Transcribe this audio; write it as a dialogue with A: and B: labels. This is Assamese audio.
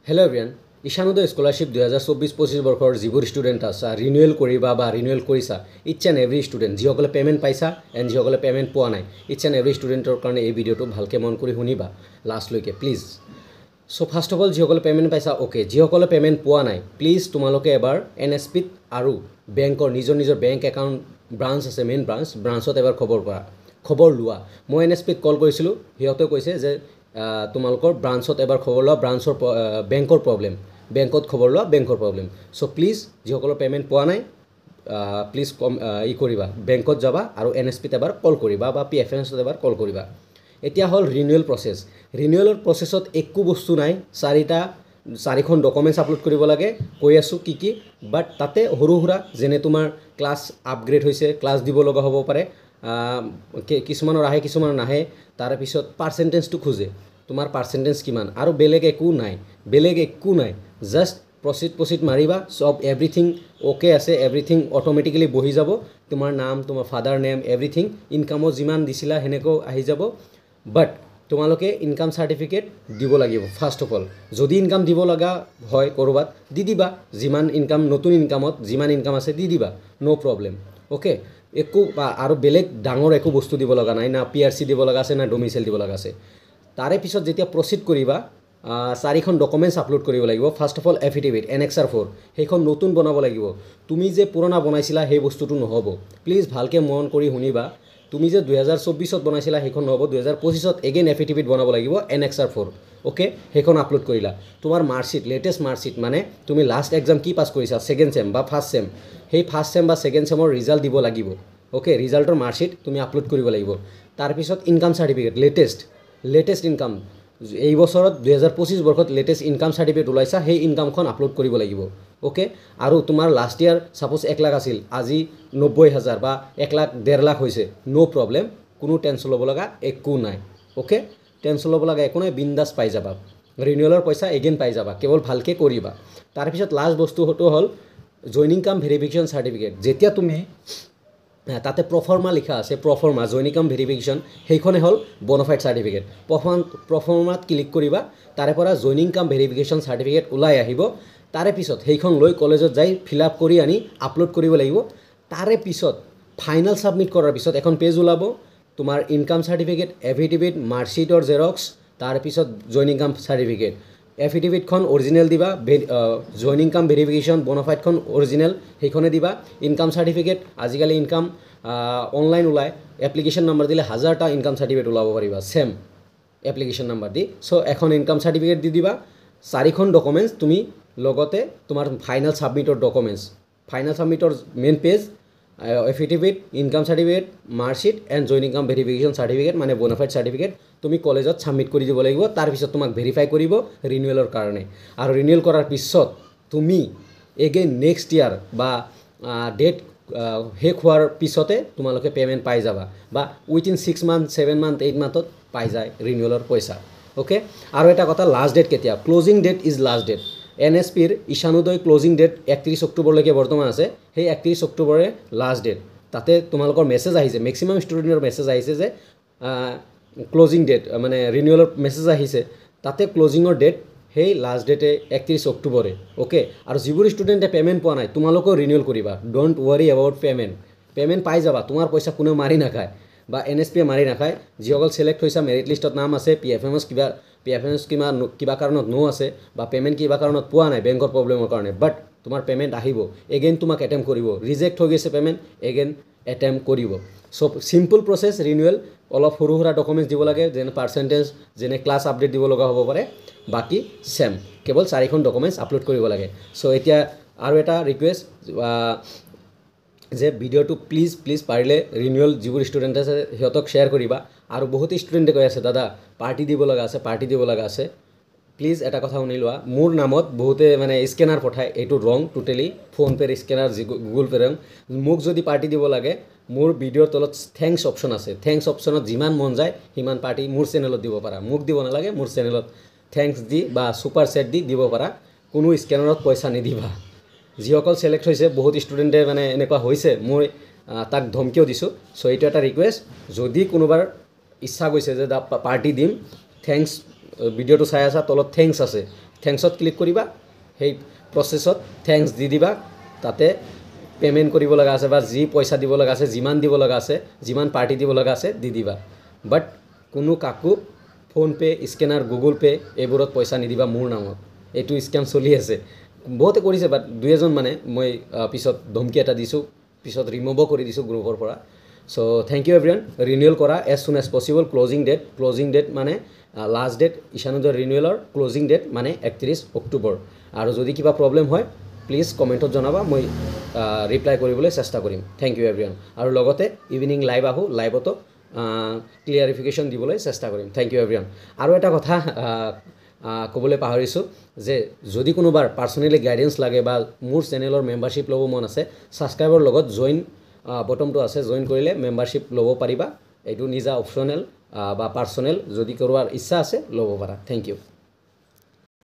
A: Hello everyone. Ishanudo Scholarship 2024-25 বৰ্ষৰ যিবোৰ ষ্টুডেণ্ট আছে ৰিনিউৱেল কৰিবা বা ৰিনিউৱেল কৰিছা ইটছ এণ্ড এভৰি ষ্টুডেণ্ট যিসকলে পে'মেণ্ট পাইছা এণ্ড যিসকলে পে'মেণ্ট পোৱা নাই ইটছ এণ্ড এভৰি ষ্টুডেণ্টৰ কাৰণে এই ভিডিঅ'টো ভালকৈ মন কৰি শুনিবা লাষ্টলৈকে please so' first of all যিসকলে পে'মেণ্ট পাইছা অ'কে যিসকলে পে'মেণ্ট পোৱা নাই প্লিজ তোমালোকে এবাৰ NSPত আৰু বেংকৰ নিজৰ বেংক একাউণ্ট ব্ৰাঞ্চ আছে মেইন ব্ৰাঞ্চত এবাৰ খবৰ লোৱা মই NSPত কল কৰিছিলোঁ সিহঁতে কৈছে যে তোমালোকৰ ব্ৰাঞ্চত এবাৰ খবৰ লোৱা ব্ৰাঞ্চৰ বেংকৰ প্ৰব্লেম বেংকত খবৰ লোৱা বেংকৰ প্ৰব্লেম চ' প্লিজ যিসকলৰ পে'মেণ্ট পোৱা নাই প্লিজ কৰিবা বেংকত যাবা আৰু NSPত এবাৰ কল কৰিবা বা PFMSত এবাৰ কল কৰিবা এতিয়া হ'ল ৰিনিউৱেল প্ৰচেছ ৰিনিউৱেলৰ প্ৰচেছত একো বস্তু নাই চাৰিখন ডকুমেণ্টছ আপলোড কৰিব লাগে কৈ আছোঁ কি বাট তাতে সৰু সুৰা যেনে তোমাৰ ক্লাছ আপগ্ৰেড হৈছে ক্লাছ দিব লগা হ'ব পাৰে কিছুমানৰ আহে কিছুমানৰ নাহে তাৰপিছত পাৰ্চেণ্টেজটো খোজে তোমাৰ পাৰ্চেণ্টেজ কিমান আৰু বেলেগ একো নাই জাষ্ট প্ৰচিড মাৰিবা সব এভৰিথিং অ'কে আছে এভৰিথিং অট'মেটিকেলি বহি যাব তোমাৰ নাম তোমাৰ ফাদাৰ নেম এভৰিথিং ইনকামত যিমান দিছিলা সেনেকৈ আহি যাব বাট তোমালোকে ইনকাম চাৰ্টিফিকেট দিব লাগিব ফাৰ্ষ্ট অফ অল যদি ইনকাম দিব লগা হয় ক'ৰবাত দি দিবা যিমান ইনকাম নতুন ইনকামত যিমান ইনকাম আছে দি দিবা ন' প্ৰব্লেম অ'কে একো আৰু বেলেগ ডাঙৰ একো বস্তু দিব লগা নাই না PRC দিব লগা আছে না ডমিচাইল দিব লগা আছে তাৰে পিছত যেতিয়া প্ৰচিড কৰিবা চাৰিখন ডকুমেণ্টছ আপলোড কৰিব লাগিব first of all affidavit NXR 4 সেইখন নতুন বনাব লাগিব তুমি যে পুৰণা বনাইছিলা সেই বস্তুটো নহ'ব প্লিজ ভালকৈ মন কৰি শুনিবা তুমি যে 2024ত বনাইছিলা সেইখন নহ'ব 2025ত এগেইন এফিডেভিট বনাব লাগিব NXR 4 অ'কে সেইখন আপলোড কৰিলা তোমাৰ মাৰ্কশ্বিট লেটেষ্ট মাৰ্কশ্বিট মানে তুমি লাষ্ট এক্সাম কি পাছ কৰিছা ছেকেণ্ড চেম বা ফাৰ্ষ্ট চেম সেই ফাৰ্ষ্ট চেম বা ছেকেণ্ড চেমৰ ৰিজাল্ট দিব লাগিব অ'কে ৰিজাল্টৰ মাৰ্কশ্বিট তুমি আপলোড কৰিব লাগিব তাৰপিছত ইনকাম চাৰ্টিফিকেট লেটেষ্ট ইনকাম এই বছৰত 2025 বৰ্ষত লেটেষ্ট ইনকাম চাৰ্টিফিকেট ওলাইছা সেই ইনকামখন আপলোড কৰিব লাগিব অ'কে আৰু তোমাৰ লাষ্ট ইয়াৰ ছাপ'জ 1 লাখ আছিল আজি 90,000 বা 1 লাখ 1.5 লাখ হৈছে ন' প্ৰব্লেম কোনো টেনশ্যন ল'ব লগা একো নাই অ'কে টেনশ্যন ল'ব লগা একো নাই বিন্দাছ পাই যাবা ৰিনিউৱেলৰ পইচা এগেইন পাই যাবা কেৱল ভালকৈ কৰিবা তাৰপিছত লাষ্ট বস্তুটো হ'ল জইনিং কাম ভেৰিফিকেশ্যন চাৰ্টিফিকেট যেতিয়া তুমি তাতে প্ৰফৰ্মা লিখা আছে প্ৰফৰ্মা জইনিং কাম ভেৰিফিকেশ্যন সেইখনে হ'ল বনফাইড চাৰ্টিফিকেট প্ৰফৰ্মাত ক্লিক কৰিবা তাৰে পৰা জইনিং কাম ভেৰিফিকেশ্যন চাৰ্টিফিকেট ওলাই আহিব তাৰে পিছত সেইখন লৈ কলেজত যাই ফিল আপ কৰি আনি আপলোড কৰিব লাগিব তাৰে পিছত ফাইনেল ছাবমিট কৰাৰ পিছত এখন পেজ ওলাব তোমাৰ ইনকাম চাৰ্টিফিকেট এফিডেভিট মাৰ্কশ্বিটৰ জেৰক্স তাৰপিছত জইনিং কাম চাৰ্টিফিকেট এফিডেভিটখন অৰিজিনেল দিবা জইনিং কাম ভেৰিফিকেশ্যন বনফাইডখন অৰিজিনেল সেইখনে দিবা ইনকাম চাৰ্টিফিকেট আজিকালি ইনকাম অনলাইন ওলায় এপ্লিকেশ্যন নম্বৰ দিলে 1000টা ইনকাম চাৰ্টিফিকেট ওলাব পাৰিবা ছেম এপ্লিকেশ্যন নম্বৰ দি চ' এখন ইনকাম চাৰ্টিফিকেট দি দিবা চাৰিখন ডকুমেণ্টছ তুমি লগতে তোমাৰ ফাইনেল ছাবমিটৰ main page affidavit income certificate marksheet and joining কাম ভেৰিফিকেশ্যন চাৰ্টিফিকেট মানে বনফাইড চাৰ্টিফিকেট তুমি কলেজত ছাবমিট কৰি দিব লাগিব তাৰপিছত তোমাক ভেৰিফাই কৰিব ৰিনিউৱেলৰ কাৰণে আৰু ৰিনিউৱেল কৰাৰ পিছত তুমি এগেইন নেক্সট ইয়াৰ বা ডেট শেষ হোৱাৰ পিছতে তোমালোকে পে'মেণ্ট পাই যাবা বা উইথিন 6 মান্থ 7 মান্থ 8 মান্থত পাই যায় ৰিনিউৱেলৰ পইচা অ'কে আৰু এটা কথা লাষ্ট ডেট কেতিয়া closing date is last date NSPৰ ঈশানোদয় ক্লজিং ডেট 31 অক্টোবৰলৈকে বৰ্তমান আছে সেই 31 অক্টোবৰে লাষ্ট ডেট তাতে তোমালোকৰ মেছেজ আহিছে মেক্সিমাম ষ্টুডেণ্টৰ মেছেজ আহিছে যে ক্লজিং ডেট মানে ৰিনিউৱেলৰ মেছেজ আহিছে তাতে ক্লজিঙৰ ডেট সেই লাষ্ট ডেটে 31 অক্টোবৰে অ'কে আৰু যিবোৰ ষ্টুডেণ্টে পে'মেণ্ট পোৱা নাই তোমালোকেও ৰিনিউৱেল কৰিবা ডোণ্ট ৱাৰি এবাউট পে'মেণ্ট পাই যাবা তোমাৰ পইচা কোনেও মাৰি নাখায় বা NSPয়ে মাৰি নাখায় যিসকল ছিলেক্ট হৈছা মেৰিট লিষ্টত নাম আছে PFMS কিবা কাৰণত ন' আছে বা পে'মেণ্ট কিবা কাৰণত পোৱা নাই বেংকৰ প্ৰব্লেমৰ কাৰণে বাট তোমাৰ পে'মেণ্ট আহিব এগেইন তোমাক এটেম্প কৰিব ৰিজেক্ট হৈ গৈছে পে'মেণ্ট এগেইন এটেম্প কৰিব চ' চিম্পল প্ৰচেছ ৰিনিউৱেল অলপ সৰু সুৰা ডকুমেণ্টছ দিব লাগে যেনে পাৰ্চেণ্টেজ যেনে ক্লাছ আপডেট দিব লগা হ'ব পাৰে বাকী ছেম কেৱল 4খন ডকুমেণ্টছ আপলোড কৰিব লাগে চ' এতিয়া আৰু এটা ৰিকুৱেষ্ট যে ভিডিঅ'টো প্লিজ পাৰিলে ৰিনিউৱেল যিবোৰ ষ্টুডেণ্ট আছে সিহঁতক শ্বেয়াৰ কৰিবা আৰু বহুত ষ্টুডেণ্টে কৈ আছে দাদা পাৰ্টি দিব লগা আছে প্লিজ এটা কথা শুনি লোৱা মোৰ নামত বহুতে মানে স্কেনাৰ পঠায় এইটো ৰং টোটেলি ফোনপে'ৰ স্কেনাৰ গুগল পে' ৰং মোক যদি পাৰ্টি দিব লাগে মোৰ ভিডিঅ'ৰ তলত থেংকছ অপশ্যন আছে থেংকছ অপশ্যনত যিমান মন যায় সিমান পাৰ্টি মোৰ চেনেলত দিব পাৰা মোক দিব নালাগে মোৰ চেনেলত থেংকছ দি বা ছুপাৰ ছেট দি দিব পাৰা কোনো স্কেনাৰত পইচা নিদিবা যিসকল ছিলেক্ট হৈছে বহুত ষ্টুডেণ্টে মানে এনেকুৱা হৈছে মই তাক ধমকিও দিছোঁ চ' এইটো এটা ৰিকুৱেষ্ট যদি কোনোবাৰ ইচ্ছা গৈছে যে পাৰ্টি দিম থেংকছ ভিডিঅ'টো চাই আছা তলত থেংকছ আছে থেংকছত ক্লিক কৰিবা সেই প্ৰচেছত থেংকছ দি দিবা তাতে পে'মেণ্ট কৰিব লগা আছে বা যি পইচা দিব লগা আছে যিমান দিব লগা আছে যিমান পাৰ্টি দিব লগা আছে দি দিবা বাট কোনো কাকো ফোনপে স্কেনাৰ গুগল পে এইবোৰত পইচা নিদিবা মোৰ নামত এইটো স্কেম চলি আছে বহুতে কৰিছে বাট 2-এজন মানে মই পিছত ধমকি এটা দিছোঁ পিছত ৰিমুভো কৰি দিছোঁ গ্ৰুপৰ পৰা so' thank you everyone renewal কৰা as soon as possible closing date মানে লাষ্ট ডেট ঈশানোদয় ৰিনিউৱেলৰ ক্লজিং ডেট মানে 31 অক্টোবৰ আৰু যদি কিবা প্ৰব্লেম হয় প্লিজ কমেণ্টত জনাবা মই ৰিপ্লাই কৰিবলৈ চেষ্টা কৰিম থেংক ইউ এভৰিৱান আৰু লগতে ইভিনিং লাইভ আহোঁ লাইভতো ক্লিয়াৰিফিকেশ্যন দিবলৈ চেষ্টা কৰিম থেংক ইউ এভৰিৱান আৰু এটা কথা ক'বলৈ পাহৰিছোঁ যে যদি কোনোবাৰ পাৰ্চনেলি গাইডেন্স লাগে বা মোৰ চেনেলৰ মেম্বাৰশ্বিপ ল'ব মন আছে ছাবস্ক্ৰাইবৰ লগত জইন বটমটো আছে জইন কৰিলে মেম্বাৰশ্বিপ ল'ব পাৰিবা এইটো নিজা অপশ্যনেল বা পাৰ্চনেল যদি কৰোৱাৰ ইচ্ছা আছে ল'ব পাৰা থেংক ইউ